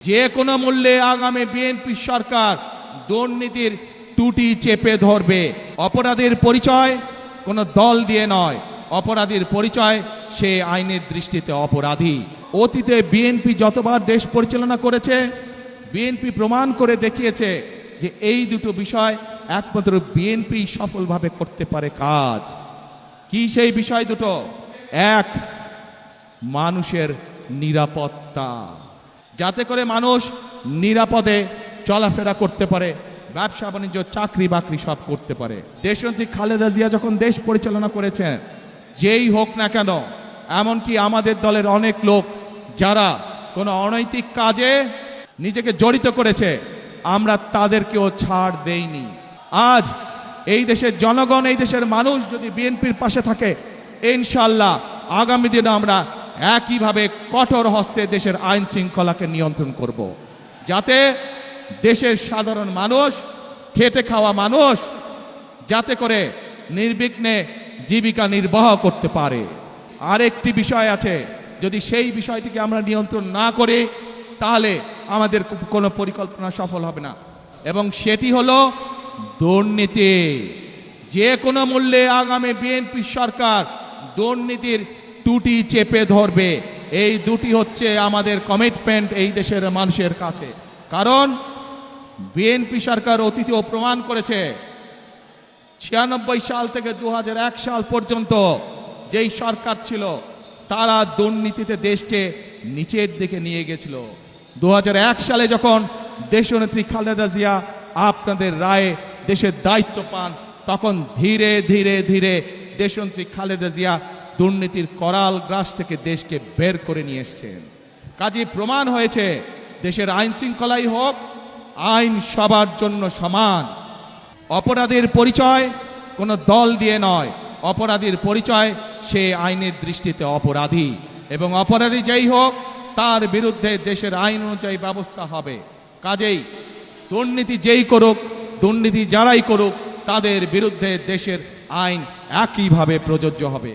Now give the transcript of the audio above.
যে কোনো মূল্যে আগামী বিএনপি সরকার দুর্নীতির টুটি চেপে ধরবে। অপরাধীর পরিচয় কোনো দল দিয়ে নয়, অপরাধীর পরিচয় সে আইনের দৃষ্টিতে অপরাধী। অতীতে বিএনপি যতবার দেশ পরিচালনা করেছে, বিএনপি প্রমাণ করে দেখিয়েছে যে এই দুটো বিষয় একমাত্র বিএনপি সফলভাবে করতে পারে কাজ। কি সেই বিষয় দুটো? এক, মানুষের নিরাপত্তা, যাতে করে মানুষ নিরাপদে চলাফেরা করতে পারে, ব্যবসা বাণিজ্য, চাকরি বাকরি সব করতে পারে। দেশনেত্রী খালেদা জিয়া যখন দেশ পরিচালনা করেছেন, যেই হোক না কেন, এমনকি আমাদের দলের অনেক লোক যারা কোনো অনৈতিক কাজে নিজেকে জড়িত করেছে, আমরা তাদেরকেও ছাড় দেইনি। আজ এই দেশের জনগণ, এই দেশের মানুষ যদি বিএনপির পাশে থাকে, ইনশাআল্লাহ আগামী দিনে আমরা একইভাবে কঠোর হস্তে দেশের আইন শৃঙ্খলাকে নিয়ন্ত্রণ করব, যাতে দেশের সাধারণ মানুষ, খেটে খাওয়া মানুষ যাতে করে নির্বিঘ্নে জীবিকা নির্বাহ করতে পারে। আরেকটি বিষয় আছে, যদি সেই বিষয়টিকে আমরা নিয়ন্ত্রণ না করি, তাহলে আমাদের কোনো পরিকল্পনা সফল হবে না, এবং সেটি হলো দুর্নীতি। যে কোনো মূল্যে আগামী বিএনপি সরকার দুর্নীতির টুটি চেপে ধরবে। এই দুটি হচ্ছে আমাদের কমিটমেন্ট এই দেশের মানুষের কাছে। কারণ বিএনপি সরকার অতীতেও প্রমাণ করেছে, 96 সাল থেকে 2001 সাল পর্যন্ত যেই সরকার ছিল, তারা দুর্নীতিতে দেশকে নিচের দিকে নিয়ে গেছিল। 2001 সালে যখন দেশনেত্রী খালেদা জিয়া আপনাদের রায়ে দেশের দায়িত্ব পান, তখন ধীরে ধীরে ধীরে দেশনেত্রী খালেদা জিয়া দুর্নীতির করাল গ্রাস থেকে দেশকে বের করে নিয়ে এসছেন। কাজে প্রমাণ হয়েছে, দেশের আইন শৃঙ্খলাই হোক, আইন সবার জন্য সমান। অপরাধীর পরিচয় কোনো দল দিয়ে নয়, অপরাধীর পরিচয় সে আইনের দৃষ্টিতে অপরাধী, এবং অপরাধী যেই হোক তার বিরুদ্ধে দেশের আইন অনুযায়ী ব্যবস্থা হবে। কাজেই দুর্নীতি যেই করুক, দুর্নীতি যারাই করুক, তাদের বিরুদ্ধে দেশের আইন একইভাবে প্রযোজ্য হবে।